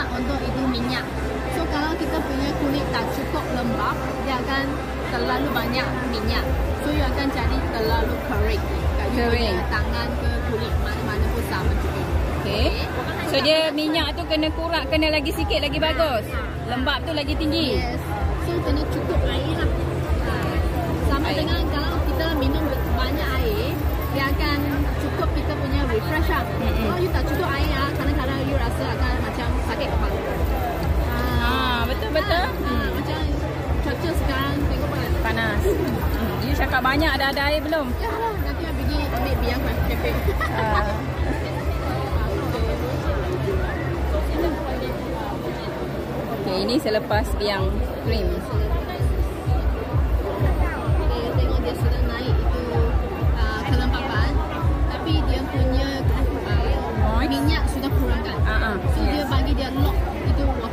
tempat untuk itu minyak. So kalau kita punya kulit tak cukup lembab, dia akan terlalu banyak minyak. So you akan jadi terlalu kering. You punya tangan ke kulit mana-mana pun sama juga. Okay. So dia minyak tu kena kurang, kena lagi sikit lagi bagus. Lembab tu lagi tinggi. Yes. So kena cukup air lah. Sama dengan kalau kita minum banyak air, dia akan cukup kita punya refresh lah. Kalau you tak cukup air lah, kadang-kadang you rasa akan macam sakit kepala. Betul-betul. Macam cuaca sekarang tengok panas. You cakap banyak dah ada air belum? Ya lah, nanti I pergi ambil biang campaign. Okay, ini selepas biang krim. Tengok dia sudah naik itu kelembapan, tapi dia punya minyak sudah kurangkan. So dia bagi dia lock itu water.